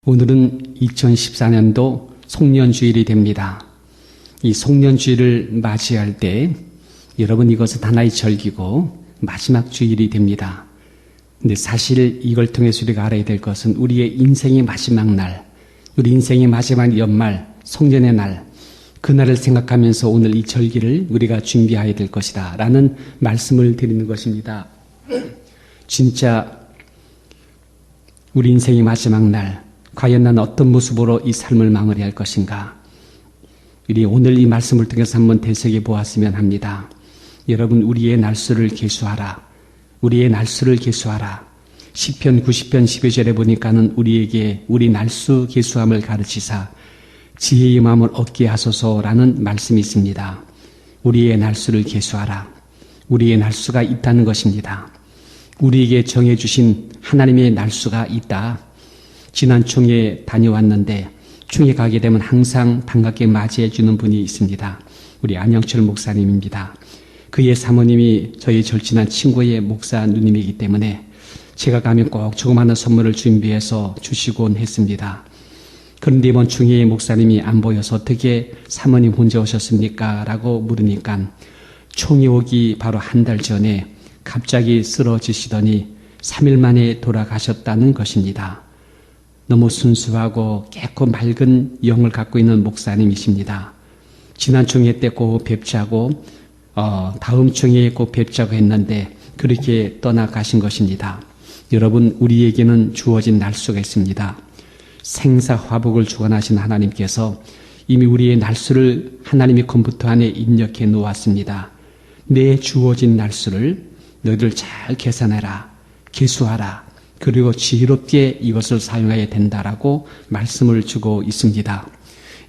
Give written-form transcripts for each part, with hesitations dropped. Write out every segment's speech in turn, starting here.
오늘은 2014년도 송년주일이 됩니다. 이 송년주일을 맞이할 때 여러분 이것은 하나의 절기고 마지막 주일이 됩니다. 근데 사실 이걸 통해서 우리가 알아야 될 것은 우리의 인생의 마지막 날, 우리 인생의 마지막 연말, 송년의 날, 그날을 생각하면서 오늘 이 절기를 우리가 준비해야 될 것이다 라는 말씀을 드리는 것입니다. 진짜 우리 인생의 마지막 날, 과연 난 어떤 모습으로 이 삶을 마무리할 것인가? 우리 오늘 이 말씀을 통해서 한번 되새겨 보았으면 합니다. 여러분, 우리의 날수를 계수하라. 우리의 날수를 계수하라. 시편 90편 12절에 보니까는 우리에게 우리 날수 계수함을 가르치사 지혜의 마음을 얻게 하소서라는 말씀이 있습니다. 우리의 날수를 계수하라. 우리의 날수가 있다는 것입니다. 우리에게 정해주신 하나님의 날수가 있다. 지난 총회에 다녀왔는데 총회 가게 되면 항상 반갑게 맞이해 주는 분이 있습니다. 우리 안영철 목사님입니다. 그의 사모님이 저희 절친한 친구의 목사 누님이기 때문에 제가 가면 꼭 조그마한 선물을 준비해서 주시곤 했습니다. 그런데 이번 총회에 목사님이 안 보여서 어떻게 사모님 혼자 오셨습니까? 라고 물으니까 총회 오기 바로 한 달 전에 갑자기 쓰러지시더니 3일 만에 돌아가셨다는 것입니다. 너무 순수하고 깨끗 맑은 영을 갖고 있는 목사님이십니다. 지난 총회 때 꼭 뵙자고 다음 총회에 꼭 뵙자고 했는데 그렇게 떠나가신 것입니다. 여러분, 우리에게는 주어진 날수가 있습니다. 생사화복을 주관하신 하나님께서 이미 우리의 날수를 하나님의 컴퓨터 안에 입력해 놓았습니다. 내 주어진 날수를 너희들 잘 계산해라, 계수하라, 그리고 지혜롭게 이것을 사용해야 된다라고 말씀을 주고 있습니다.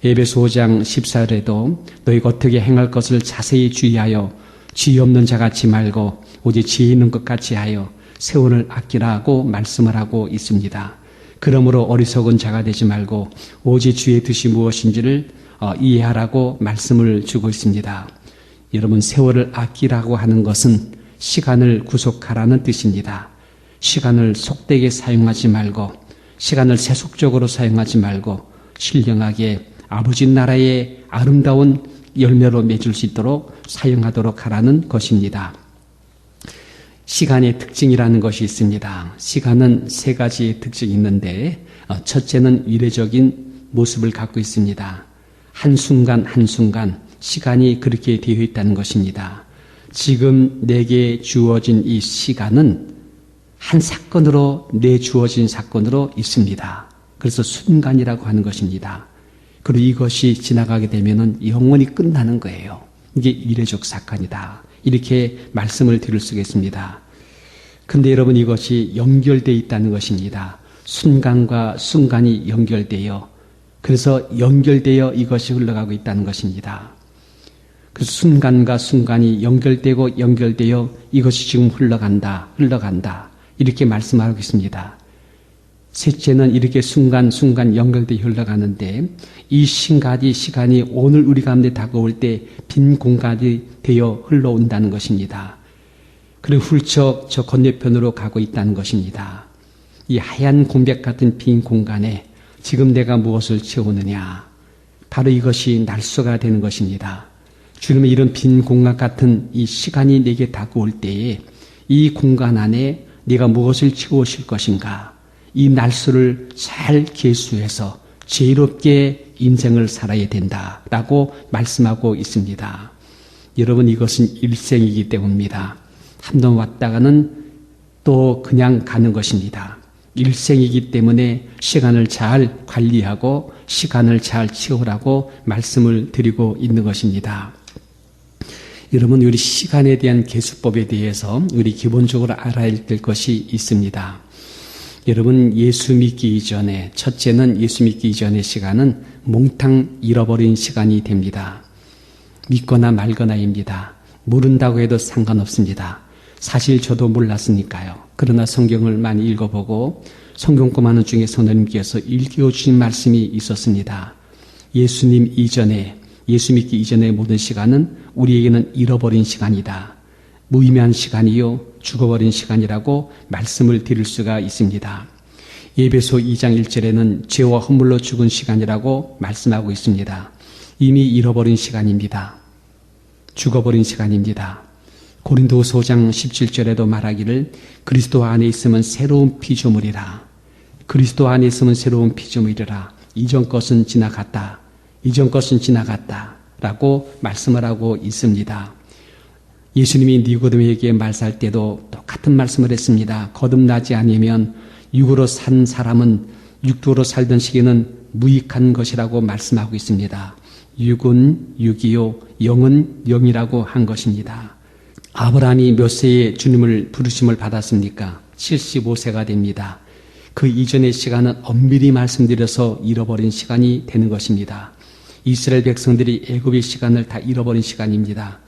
에베소 5장 14절에도 너희가 어떻게 행할 것을 자세히 주의하여 지혜 없는 자 같이 말고 오직 지혜 있는 것 같이 하여 세월을 아끼라고 말씀을 하고 있습니다. 그러므로 어리석은 자가 되지 말고 오직 주의 뜻이 무엇인지를 이해하라고 말씀을 주고 있습니다. 여러분, 세월을 아끼라고 하는 것은 시간을 구속하라는 뜻입니다. 시간을 속되게 사용하지 말고 시간을 세속적으로 사용하지 말고 신령하게 아버지 나라의 아름다운 열매로 맺을 수 있도록 사용하도록 하라는 것입니다. 시간의 특징이라는 것이 있습니다. 시간은 세 가지의 특징이 있는데 첫째는 위례적인 모습을 갖고 있습니다. 한순간 한순간 시간이 그렇게 되어 있다는 것입니다. 지금 내게 주어진 이 시간은 한 사건으로 내주어진 사건으로 있습니다. 그래서 순간이라고 하는 것입니다. 그리고 이것이 지나가게 되면 영원히 끝나는 거예요. 이게 이례적 사건이다. 이렇게 말씀을 드릴 수가 있습니다. 그런데 여러분, 이것이 연결되어 있다는 것입니다. 순간과 순간이 연결되어, 그래서 연결되어 이것이 흘러가고 있다는 것입니다. 그 순간과 순간이 연결되어 이것이 지금 흘러간다. 이렇게 말씀하고 있습니다. 셋째는 이렇게 순간순간 연결되어 흘러가는데 이 시간이 오늘 우리 가운데 다가올 때 빈 공간이 되어 흘러온다는 것입니다. 그리고 훌쩍 저 건너편으로 가고 있다는 것입니다. 이 하얀 공백 같은 빈 공간에 지금 내가 무엇을 채우느냐, 바로 이것이 날수가 되는 것입니다. 주님은 이런 빈 공간 같은 이 시간이 내게 다가올 때에 이 공간 안에 네가 무엇을 채우실 것인가, 이 날수를 잘 계수해서 지혜롭게 인생을 살아야 된다라고 말씀하고 있습니다. 여러분, 이것은 일생이기 때문입니다. 한번 왔다가는 또 그냥 가는 것입니다. 일생이기 때문에 시간을 잘 관리하고 시간을 잘 채우라고 말씀을 드리고 있는 것입니다. 여러분, 우리 시간에 대한 계수법에 대해서 우리 기본적으로 알아야 될 것이 있습니다. 여러분, 예수 믿기 이전에, 첫째는 예수 믿기 이전의 시간은 몽땅 잃어버린 시간이 됩니다. 믿거나 말거나입니다. 모른다고 해도 상관없습니다. 사실 저도 몰랐으니까요. 그러나 성경을 많이 읽어보고 성경 공부하는 중에 선생님께서 일깨워주신 말씀이 있었습니다. 예수 믿기 이전의 모든 시간은 우리에게는 잃어버린 시간이다. 무의미한 시간이요, 죽어버린 시간이라고 말씀을 드릴 수가 있습니다. 에베소 2장 1절에는 죄와 허물로 죽은 시간이라고 말씀하고 있습니다. 이미 잃어버린 시간입니다. 죽어버린 시간입니다. 고린도서 5장 17절에도 말하기를 그리스도 안에 있으면 새로운 피조물이라. 그리스도 안에 있으면 새로운 피조물이라. 이전 것은 지나갔다. 이전 것은 지나갔다. 라고 말씀을 하고 있습니다. 예수님이 니고데모에게 말씀할 때도 똑같은 말씀을 했습니다. 거듭나지 않으면 육으로 산 사람은 육도로 살던 시기는 무익한 것이라고 말씀하고 있습니다. 육은 육이요 영은 영이라고 한 것입니다. 아브라함이 몇 세에 주님을 부르심을 받았습니까? 75세가 됩니다. 그 이전의 시간은 엄밀히 말씀드려서 잃어버린 시간이 되는 것입니다. 이스라엘 백성들이 애굽의 시간을 다 잃어버린 시간입니다.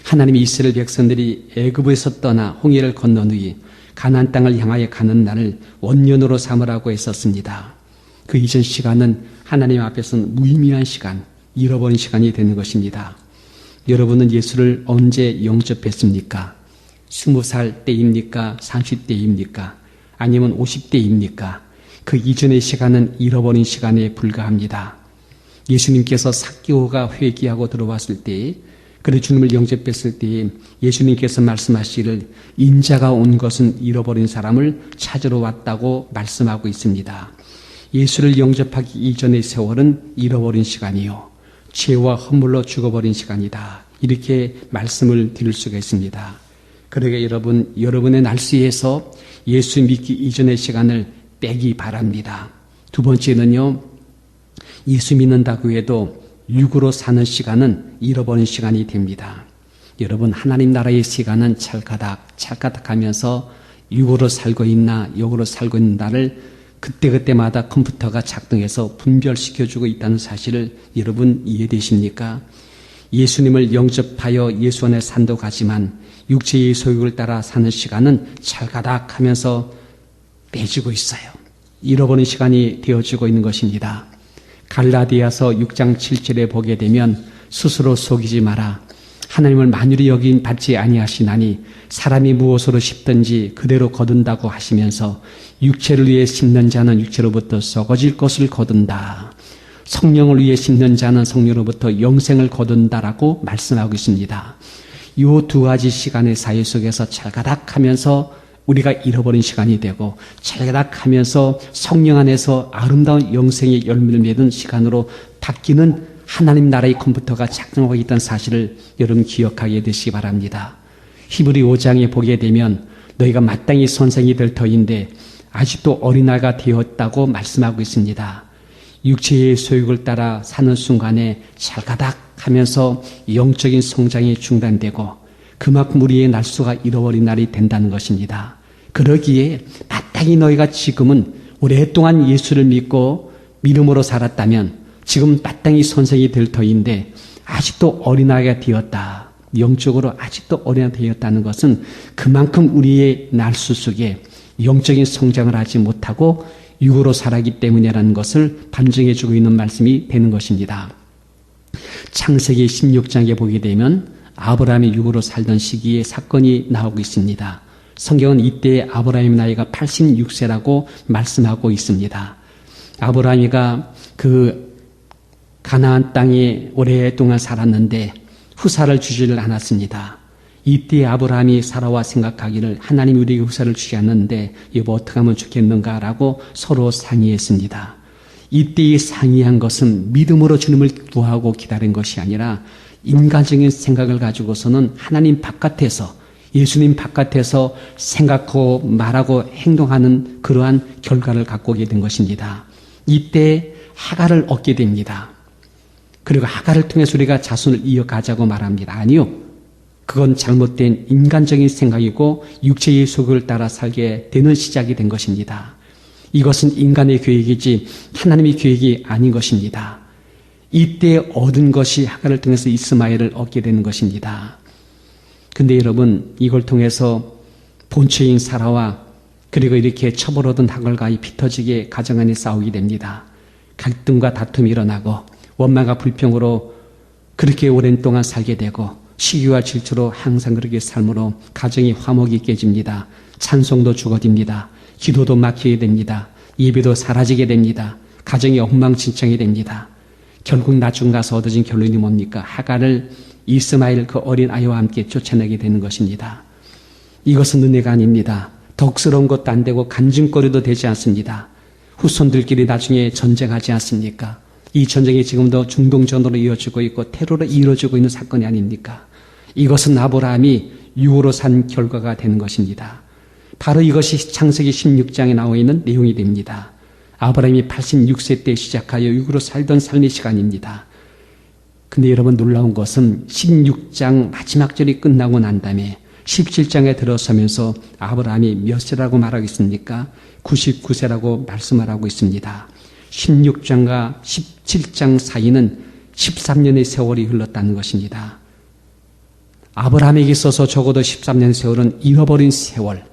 하나님이 이스라엘 백성들이 애굽에서 떠나 홍해를 건넌 후에 가나안 땅을 향하여 가는 날을 원년으로 삼으라고 했었습니다. 그 이전 시간은 하나님 앞에서는 무의미한 시간, 잃어버린 시간이 되는 것입니다. 여러분은 예수를 언제 영접했습니까? 20살 때입니까? 30대입니까? 아니면 50대입니까? 그 이전의 시간은 잃어버린 시간에 불과합니다. 예수님께서 삭개오가 회개하고 들어왔을 때, 그래 주님을 영접했을 때 예수님께서 말씀하시기를 인자가 온 것은 잃어버린 사람을 찾으러 왔다고 말씀하고 있습니다. 예수를 영접하기 이전의 세월은 잃어버린 시간이요 죄와 허물로 죽어버린 시간이다. 이렇게 말씀을 드릴 수가 있습니다. 그러게 여러분의 날씨에서 예수 믿기 이전의 시간을 빼기 바랍니다. 두 번째는요, 예수 믿는다고 해도 육으로 사는 시간은 잃어버린 시간이 됩니다. 여러분, 하나님 나라의 시간은 찰까닥 하면서 육으로 살고 있나 영으로 살고 있나를 그때그때마다 컴퓨터가 작동해서 분별시켜주고 있다는 사실을 여러분 이해되십니까? 예수님을 영접하여 예수 안에 산다하지만 육체의 소욕을 따라 사는 시간은 찰까닥 하면서 빼지고 있어요. 잃어버린 시간이 되어지고 있는 것입니다. 갈라디아서 6장 7절에 보게 되면 스스로 속이지 마라. 하나님을 만유리 여긴 받지 아니하시나니 사람이 무엇으로 심든지 그대로 거둔다고 하시면서 육체를 위해 심는 자는 육체로부터 썩어질 것을 거둔다. 성령을 위해 심는 자는 성령으로부터 영생을 거둔다라고 말씀하고 있습니다. 이 두 가지 시간의 사이 속에서 찰가닥 하면서 우리가 잃어버린 시간이 되고 찰가닥 하면서 성령 안에서 아름다운 영생의 열매를 맺은 시간으로 바뀌는 하나님 나라의 컴퓨터가 작동하고 있다는 사실을 여러분 기억하게 되시기 바랍니다. 히브리 5장에 보게 되면 너희가 마땅히 선생이 될 터인데 아직도 어린아이가 되었다고 말씀하고 있습니다. 육체의 소욕을 따라 사는 순간에 찰가닥 하면서 영적인 성장이 중단되고 그만큼 우리의 날수가 잃어버린 날이 된다는 것입니다. 그러기에 마땅히 너희가 지금은 오랫동안 예수를 믿고 믿음으로 살았다면 지금 마땅히 선생이 될 터인데 아직도 어린아이가 되었다. 영적으로 아직도 어린아이가 되었다는 것은 그만큼 우리의 날수 속에 영적인 성장을 하지 못하고 육으로 살았기 때문이라는 것을 반증해 주고 있는 말씀이 되는 것입니다. 창세기 16장에 보게 되면 아브라함이 육으로 살던 시기에 사건이 나오고 있습니다. 성경은 이때 아브라함의 나이가 86세라고 말씀하고 있습니다. 아브라함이가 그 가나안 땅에 오랫동안 살았는데 후사를 주지를 않았습니다. 이때 아브라함이 사라와 생각하기를 하나님이 우리에게 후사를 주지 않는데 여보 어떻게 하면 좋겠는가라고 서로 상의했습니다. 이때 상의한 것은 믿음으로 주님을 구하고 기다린 것이 아니라 인간적인 생각을 가지고서는 하나님 바깥에서 예수님 바깥에서 생각하고 말하고 행동하는 그러한 결과를 갖고 오게 된 것입니다. 이때 하갈을 얻게 됩니다. 그리고 하갈을 통해서 우리가 자손을 이어가자고 말합니다. 아니요. 그건 잘못된 인간적인 생각이고 육체의 소욕을 따라 살게 되는 시작이 된 것입니다. 이것은 인간의 계획이지 하나님의 계획이 아닌 것입니다. 이때 얻은 것이 하갈을 통해서 이스마엘을 얻게 되는 것입니다. 근데 여러분 이걸 통해서 본처인 사라와 그리고 이렇게 처벌 얻은 하갈과 피 터지게 가정 안에 싸우게 됩니다. 갈등과 다툼이 일어나고 원망과 불평으로 그렇게 오랜 동안 살게 되고 시기와 질투로 항상 그렇게 삶으로 가정이 화목이 깨집니다. 찬송도 죽어집니다. 기도도 막히게 됩니다. 예배도 사라지게 됩니다. 가정이 엉망진창이 됩니다. 결국 나중 가서 얻어진 결론이 뭡니까? 하갈을 이스마엘 그 어린 아이와 함께 쫓아내게 되는 것입니다. 이것은 은혜가 아닙니다. 덕스러운 것도 안 되고 간증거리도 되지 않습니다. 후손들끼리 나중에 전쟁하지 않습니까? 이 전쟁이 지금도 중동전으로 이어지고 있고 테러로 이루어지고 있는 사건이 아닙니까? 이것은 아브라함이 육으로 산 결과가 되는 것입니다. 바로 이것이 창세기 16장에 나와 있는 내용이 됩니다. 아브라함이 86세 때 시작하여 육으로 살던 삶의 시간입니다. 근데 여러분 놀라운 것은 16장 마지막 절이 끝나고 난 다음에 17장에 들어서면서 아브라함이 몇 세라고 말하겠습니까? 99세라고 말씀을 하고 있습니다. 16장과 17장 사이는 13년의 세월이 흘렀다는 것입니다. 아브라함에게 있어서 적어도 13년 세월은 잃어버린 세월,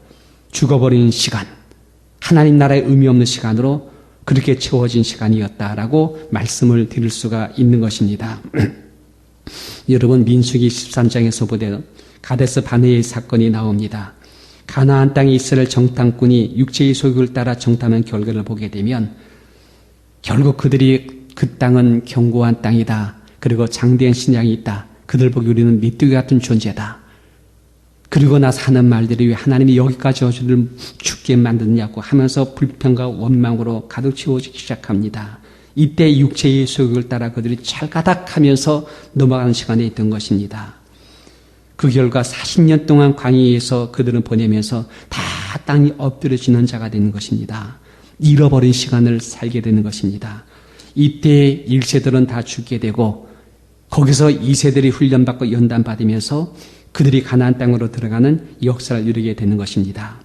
죽어버린 시간, 하나님 나라의 의미 없는 시간으로 그렇게 채워진 시간이었다라고 말씀을 드릴 수가 있는 것입니다. 여러분 민수기 13장에서 보되 가데스 바네의 사건이 나옵니다. 가나안 땅에 이스라엘 정탐꾼이 육체의 소욕을 따라 정탐한 결과를 보게 되면 결국 그들이 그 땅은 견고한 땅이다. 그리고 장대한 신앙이 있다. 그들 보기 우리는 메뚜기 같은 존재다. 그리고 나서 하는 말들이 왜 하나님이 여기까지 저주를 죽게 만드냐고 하면서 불평과 원망으로 가득 채워지기 시작합니다. 이때 육체의 소욕을 따라 그들이 찰가닥하면서 넘어가는 시간에 있던 것입니다. 그 결과 40년 동안 광야에서 그들은 보내면서 다 땅이 엎드려지는 자가 되는 것입니다. 잃어버린 시간을 살게 되는 것입니다. 이때 1세들은 다 죽게 되고 거기서 2세들이 훈련받고 연단받으면서 그들이 가나안 땅으로 들어가는 역사를 이루게 되는 것입니다.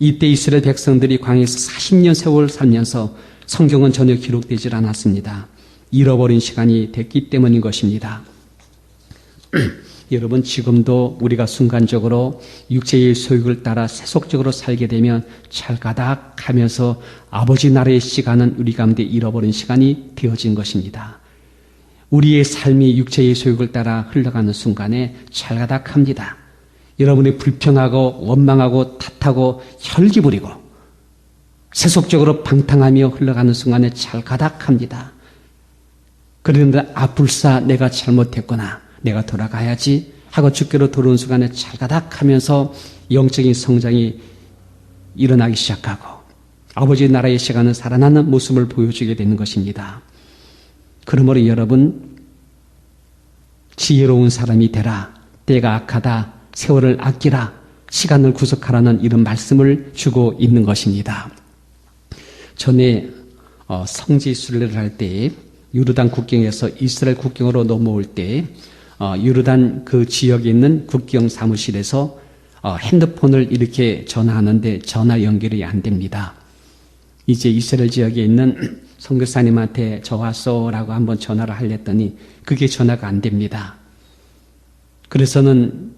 이때 이스라엘 백성들이 광야에서 40년 세월 살면서 성경은 전혀 기록되지 않았습니다. 잃어버린 시간이 됐기 때문인 것입니다. 여러분 지금도 우리가 순간적으로 육체의 소욕을 따라 세속적으로 살게 되면 찰가닥하면서 아버지 나라의 시간은 우리 가운데 잃어버린 시간이 되어진 것입니다. 우리의 삶이 육체의 소욕을 따라 흘러가는 순간에 찰가닥합니다. 여러분이 불평하고 원망하고 탓하고 혈기 부리고 세속적으로 방탕하며 흘러가는 순간에 찰가닥합니다. 그런데 불사 내가 잘못했구나. 내가 돌아가야지 하고 주께로 돌아온 순간에 찰가닥하면서 영적인 성장이 일어나기 시작하고 아버지 나라의 시간은 살아나는 모습을 보여주게 되는 것입니다. 그러므로 여러분 지혜로운 사람이 되라. 때가 악하다. 세월을 아끼라. 시간을 구속하라는 이런 말씀을 주고 있는 것입니다. 전에 성지순례를 할 때 요르단 국경에서 이스라엘 국경으로 넘어올 때 요르단 그 지역에 있는 국경 사무실에서 핸드폰을 이렇게 전화하는데 전화 연결이 안 됩니다. 이제 이스라엘 지역에 있는 선교사님한테 저 왔어라고 한번 전화를 하려더니 그게 전화가 안 됩니다. 그래서는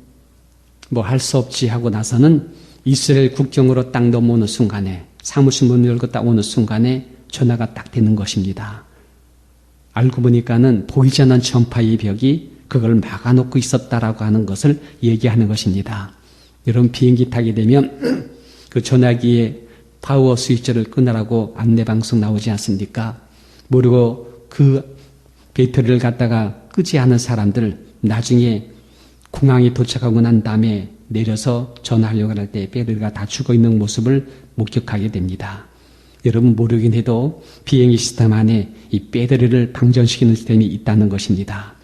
뭐 할 수 없지 하고 나서는 이스라엘 국경으로 딱 넘어오는 순간에 사무실 문 열고 딱 오는 순간에 전화가 딱 되는 것입니다. 알고 보니까는 보이지 않는 전파의 벽이 그걸 막아놓고 있었다라고 하는 것을 얘기하는 것입니다. 여러분 비행기 타게 되면 그 전화기에 파워 스위치를 끄느라고 안내방송 나오지 않습니까? 모르고 그 배터리를 갖다가 끄지 않은 사람들 나중에 공항에 도착하고 난 다음에 내려서 전화하려고 할 때 배터리가 다 죽어있는 모습을 목격하게 됩니다. 여러분 모르긴 해도 비행기 시스템 안에 이 배터리를 방전시키는 시스템이 있다는 것입니다.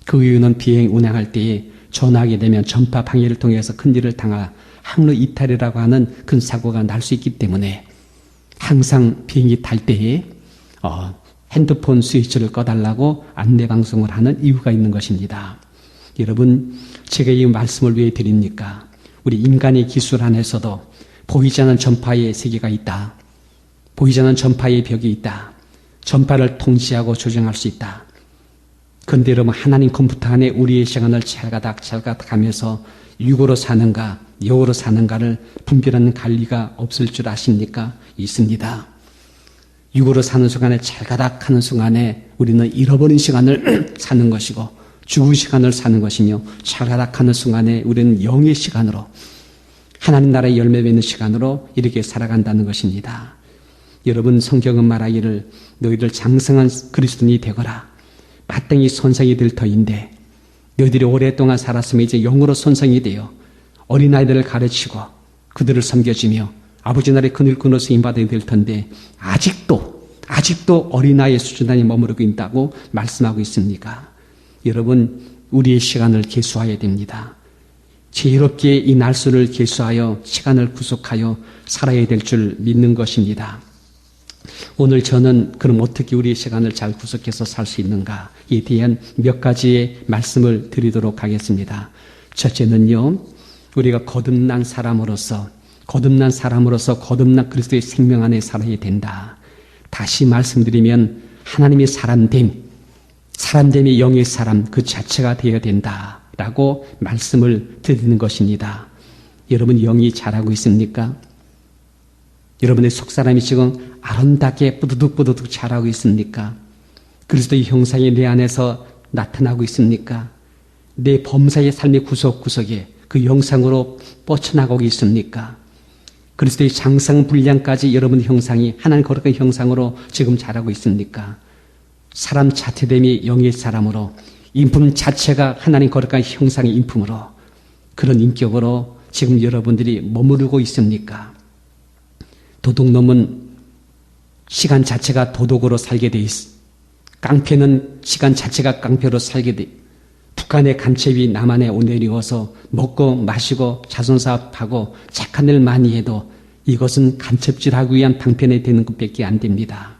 그 이유는 비행 운항할 때에 전화하게 되면 전파 방해를 통해서 큰일을 당하 항로 이탈이라고 하는 큰 사고가 날 수 있기 때문에 항상 비행기 탈 때에 핸드폰 스위치를 꺼달라고 안내방송을 하는 이유가 있는 것입니다. 여러분 제가 이 말씀을 왜 드립니까? 우리 인간의 기술 안에서도 보이지 않는 전파의 세계가 있다. 보이지 않는 전파의 벽이 있다. 전파를 통제하고 조정할 수 있다. 그런데 여러분 하나님 컴퓨터 안에 우리의 시간을 찰가닥 하면서 육으로 사는가 영으로 사는가를 분별하는 관리가 없을 줄 아십니까? 있습니다. 육으로 사는 순간에 찰가닥 하는 순간에 우리는 잃어버린 시간을 사는 것이고 죽은 시간을 사는 것이며 찰가닥 하는 순간에 우리는 영의 시간으로 하나님 나라의 열매 맺는 시간으로 이렇게 살아간다는 것입니다. 여러분 성경은 말하기를 너희들 장성한 그리스도인이 되거라. 마땅히 손상이 될 터인데 너희들이 오랫동안 살았으면 이제 영으로 손상이 되어 어린아이들을 가르치고 그들을 섬겨주며 아버지 나라의 그늘꾼으로 쓰임받아야 될 텐데 아직도 어린아이의 수준에 머무르고 있다고 말씀하고 있습니까? 여러분 우리의 시간을 계수해야 됩니다. 지혜롭게 이 날수를 계수하여 시간을 구속하여 살아야 될 줄 믿는 것입니다. 오늘 저는 그럼 어떻게 우리의 시간을 잘 구속해서 살 수 있는가에 대한 몇 가지의 말씀을 드리도록 하겠습니다. 첫째는요, 우리가 거듭난 사람으로서 거듭난 그리스도의 생명 안에 살아야 된다. 다시 말씀드리면 하나님의 사람됨이 영의 사람 그 자체가 되어야 된다라고 말씀을 드리는 것입니다. 여러분 영이 자라고 있습니까? 여러분의 속사람이 지금 아름답게 뿌드득 자라고 있습니까? 그리스도의 형상이 내 안에서 나타나고 있습니까? 내 범사의 삶의 구석구석에 그 형상으로 뻗쳐나가고 있습니까? 그리스도의 장상 분량까지 여러분 형상이 하나님 거룩한 형상으로 지금 자라고 있습니까? 사람 자체됨이 영의 사람으로 인품 자체가 하나님 거룩한 형상의 인품으로 그런 인격으로 지금 여러분들이 머무르고 있습니까? 도둑놈은 시간 자체가 도둑으로 살게 돼 있어. 깡패는 시간 자체가 깡패로 살게 돼. 북한의 간첩이 남한에 내려와서 먹고 마시고 자선사업하고 착한 일 많이 해도 이것은 간첩질하기 위한 방편에 되는 것밖에 안 됩니다.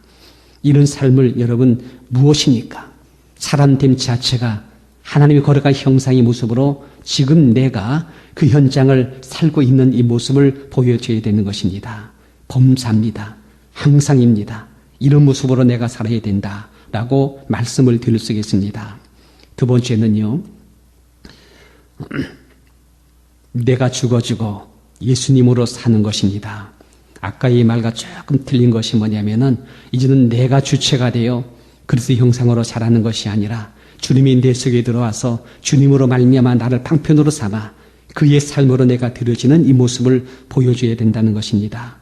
이런 삶을 여러분 무엇입니까? 사람됨 자체가 하나님의 거룩한 형상의 모습으로 지금 내가 그 현장을 살고 있는 이 모습을 보여줘야 되는 것입니다. 범사입니다. 항상입니다. 이런 모습으로 내가 살아야 된다라고 말씀을 드릴 수 있겠습니다. 두 번째는요. 내가 죽어지고 예수님으로 사는 것입니다. 아까의 말과 조금 틀린 것이 뭐냐면은 이제는 내가 주체가 되어 그리스도의 형상으로 자라는 것이 아니라 주님이 내 속에 들어와서 주님으로 말미암아 나를 방편으로 삼아 그의 삶으로 내가 드려지는 이 모습을 보여줘야 된다는 것입니다.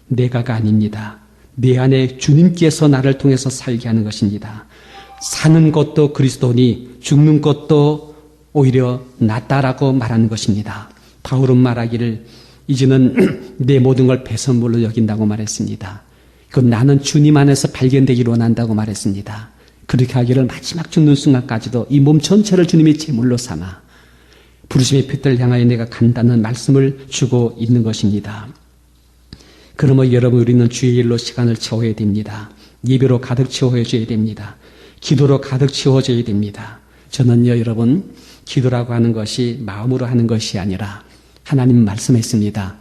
내가가 아닙니다. 내 안에 주님께서 나를 통해서 살게 하는 것입니다. 사는 것도 그리스도니 죽는 것도 오히려 낫다라고 말하는 것입니다. 바울은 말하기를 이제는 내 모든 걸 배선물로 여긴다고 말했습니다. 그건 나는 주님 안에서 발견되기로 원한다고 말했습니다. 그렇게 하기를 마지막 죽는 순간까지도 이 몸 전체를 주님의 제물로 삼아 부르심의 표대를 향하여 내가 간다는 말씀을 주고 있는 것입니다. 그러므로 여러분 우리는 주의 일로 시간을 채워야 됩니다. 예배로 가득 채워줘야 됩니다. 기도로 가득 채워줘야 됩니다. 저는요 여러분 기도라고 하는 것이 마음으로 하는 것이 아니라 하나님 말씀했습니다.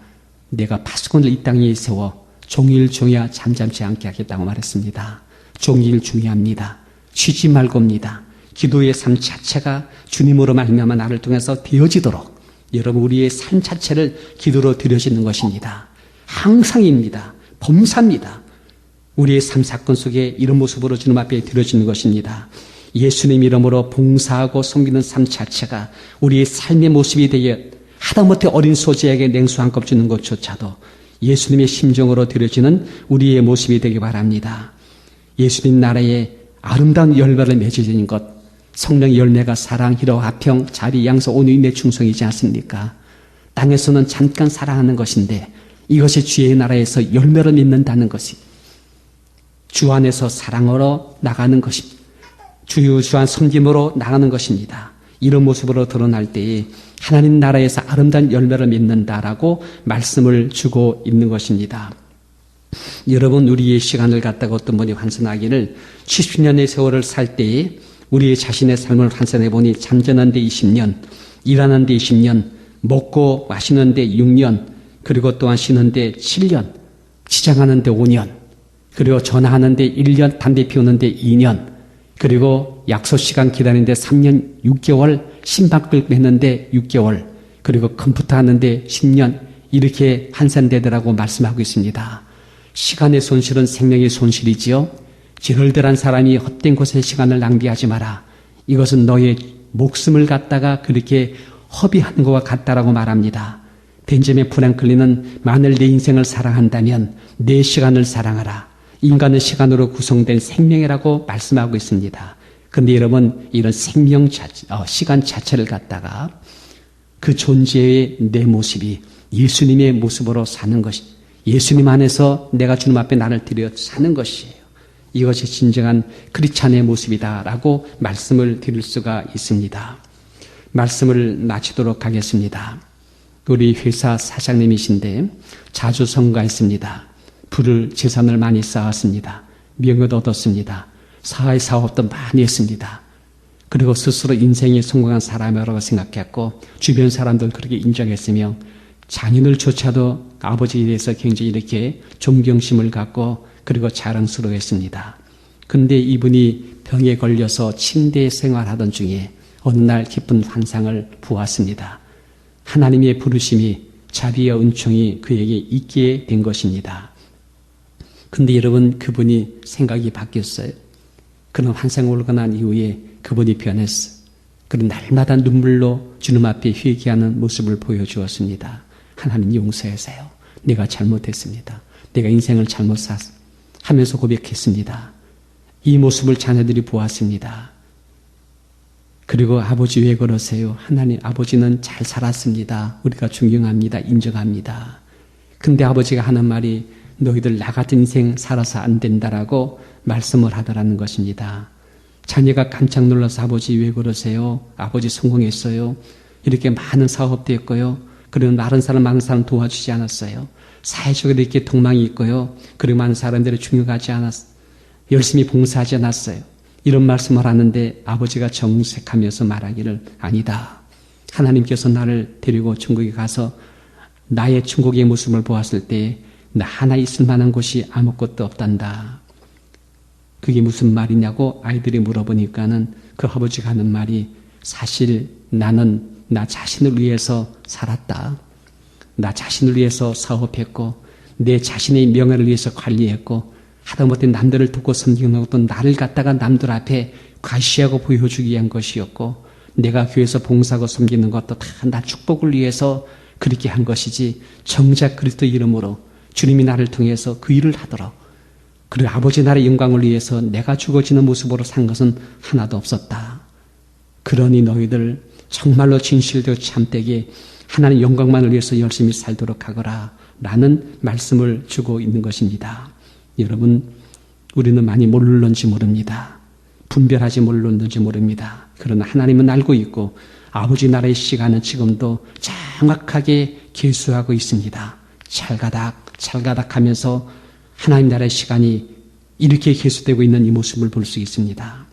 내가 파수꾼을 이 땅에 세워 종일 종이야 잠잠치 않게 하겠다고 말했습니다. 종일 중요합니다. 쉬지 말고입니다. 기도의 삶 자체가 주님으로 말미암아 나를 통해서 되어지도록 여러분 우리의 삶 자체를 기도로 드려지는 것입니다. 항상입니다. 범사입니다. 우리의 삶 사건 속에 이런 모습으로 주님 앞에 드려지는 것입니다. 예수님 이름으로 봉사하고 섬기는 삶 자체가 우리의 삶의 모습이 되어 하다못해 어린 소재에게 냉수 한 컵 주는 것조차도 예수님의 심정으로 드려지는 우리의 모습이 되기 바랍니다. 예수님 나라에 아름다운 열매를 맺어지는 것, 성령의 열매가 사랑, 희로, 화평, 자비, 양서, 온유, 인내, 충성이지 않습니까? 땅에서는 잠깐 사랑하는 것인데 이것이 주의 나라에서 열매를 맺는다는 것이 주 안에서 사랑으로 나가는 것입니다. 주안 섬김으로 나가는 것입니다. 이런 모습으로 드러날 때에 하나님 나라에서 아름다운 열매를 맺는다라고 말씀을 주고 있는 것입니다. 여러분 우리의 시간을 갖다가 어떤 분이 환산하기를 70년의 세월을 살 때에 우리의 자신의 삶을 환산해 보니 잠자는 데 20년, 일하는 데 20년, 먹고 마시는 데 6년, 그리고 또한 쉬는 데 7년, 치장하는 데 5년, 그리고 전화하는 데 1년, 담배 피우는 데 2년, 그리고 약속 시간 기다리는 데 3년 6개월, 신발끈 매는 데 6개월, 그리고 컴퓨터 하는 데 10년, 이렇게 환산되더라고 말씀하고 있습니다. 시간의 손실은 생명의 손실이지요. 지혈들한 사람이 헛된 곳에 시간을 낭비하지 마라. 이것은 너의 목숨을 갖다가 그렇게 허비하는 것과 같다라고 말합니다. 벤자민 프랭클린은 만일 내 인생을 사랑한다면 내 시간을 사랑하라. 인간은 시간으로 구성된 생명이라고 말씀하고 있습니다. 그런데 여러분 이런 시간 자체를 갖다가 그 존재의 내 모습이 예수님의 모습으로 사는 것이 예수님 안에서 내가 주님 앞에 나를 드려 사는 것이에요. 이것이 진정한 크리스찬의 모습이다라고 말씀을 드릴 수가 있습니다. 말씀을 마치도록 하겠습니다. 우리 회사 사장님이신데 자주 성가했습니다. 부를 재산을 많이 쌓았습니다. 명예도 얻었습니다. 사회 사업도 많이 했습니다. 그리고 스스로 인생에 성공한 사람이라고 생각했고 주변 사람들 그렇게 인정했으며 자녀들조차도 아버지에 대해서 굉장히 이렇게 존경심을 갖고 그리고 자랑스러워했습니다. 그런데 이분이 병에 걸려서 침대 생활하던 중에 어느 날 기쁜 환상을 보았습니다. 하나님의 부르심이 자비와 은총이 그에게 있게 된 것입니다. 근데 여러분 그분이 생각이 바뀌었어요. 그런 환상을 올고 난 이후에 그분이 변했어요. 그런 날마다 눈물로 주님 앞에 회개하는 모습을 보여주었습니다. 하나님 용서하세요. 내가 잘못했습니다. 내가 인생을 잘못 살았습니다. 하면서 고백했습니다. 이 모습을 자녀들이 보았습니다. 그리고 아버지 왜 그러세요? 하나님 아버지는 잘 살았습니다. 우리가 존경합니다. 인정합니다. 근데 아버지가 하는 말이 너희들 나 같은 인생 살아서 안 된다라고 말씀을 하더라는 것입니다. 자녀가 깜짝 놀라서 아버지 왜 그러세요? 아버지 성공했어요. 이렇게 많은 사업도 했고요. 그리고 많은 사람 도와주지 않았어요. 사회적으로 이렇게 동망이 있고요. 그리고 많은 사람들이 중요하지 않았어요. 열심히 봉사하지 않았어요. 이런 말씀을 하는데 아버지가 정색하면서 말하기를 아니다. 하나님께서 나를 데리고 천국에 가서 나의 천국의 모습을 보았을 때 나 하나 있을 만한 곳이 아무것도 없단다. 그게 무슨 말이냐고 아이들이 물어보니까는 그 아버지가 하는 말이 사실 나는 나 자신을 위해서 살았다. 나 자신을 위해서 사업했고 내 자신의 명예를 위해서 관리했고 하다못해 남들을 돕고 섬기는 것도 나를 갖다가 남들 앞에 과시하고 보여주기 위한 것이었고 내가 교회에서 봉사하고 섬기는 것도 다 나 축복을 위해서 그렇게 한 것이지 정작 그리스도 이름으로 주님이 나를 통해서 그 일을 하도록 그리고 아버지 나라의 영광을 위해서 내가 죽어지는 모습으로 산 것은 하나도 없었다. 그러니 너희들 정말로 진실되고 참되게 하나님 영광만을 위해서 열심히 살도록 하거라 라는 말씀을 주고 있는 것입니다. 여러분 우리는 많이 모르는지 모릅니다. 분별하지 모르는지 모릅니다. 그러나 하나님은 알고 있고 아버지 나라의 시간은 지금도 정확하게 계수하고 있습니다. 찰가닥 하면서 하나님 나라의 시간이 이렇게 계수되고 있는 이 모습을 볼 수 있습니다.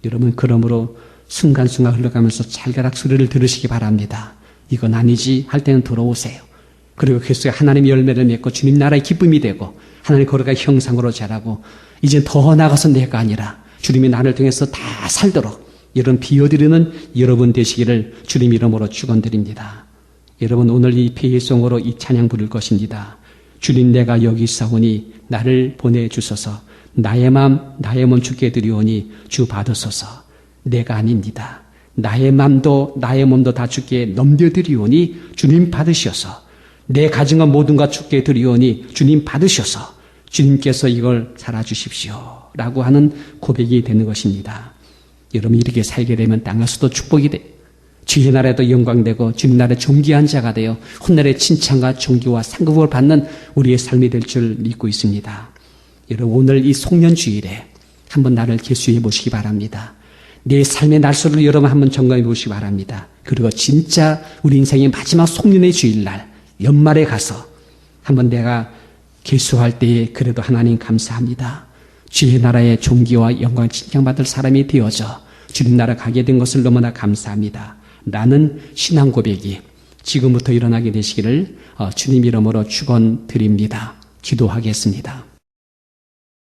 여러분 그러므로 순간순간 흘러가면서 찰가닥 소리를 들으시기 바랍니다. 이건 아니지 할 때는 돌아오세요. 그리고 계속 하나님의 열매를 맺고 주님 나라의 기쁨이 되고 하나님 거룩한 형상으로 자라고 이제 더 나아가서 내가 아니라 주님이 나를 통해서 다 살도록 이런 비워드리는 여러분 되시기를 주님 이름으로 축원드립니다. 여러분 오늘 이 피해송으로 이 찬양 부를 것입니다. 주님 내가 여기 있사오니 나를 보내주소서. 나의 맘 나의 몸 주께 드리오니 주 받으소서. 내가 아닙니다. 나의 맘도 나의 몸도 다 주께 넘겨드리오니 주님 받으셔서 내 가진 것 모든 것 주께 드리오니 주님 받으셔서 주님께서 이걸 살아주십시오 라고 하는 고백이 되는 것입니다. 여러분 이렇게 살게 되면 땅에서도 축복이 돼 주의 나라에도 영광되고 주님 나라의 존귀한 자가 되어 훗날의 칭찬과 존귀와 상급을 받는 우리의 삶이 될 줄 믿고 있습니다. 여러분 오늘 이 송년주일에 한번 나를 계수해 보시기 바랍니다. 내 삶의 날수를 여러분 한번 점검해 보시기 바랍니다. 그리고 진짜 우리 인생의 마지막 송년의 주일날 연말에 가서 한번 내가 계수할 때에 그래도 하나님 감사합니다. 주의 나라의 존귀와 영광 칭찬받을 사람이 되어져 주님 나라 가게 된 것을 너무나 감사합니다. 라는 신앙 고백이 지금부터 일어나게 되시기를 주님 이름으로 축원드립니다. 기도하겠습니다.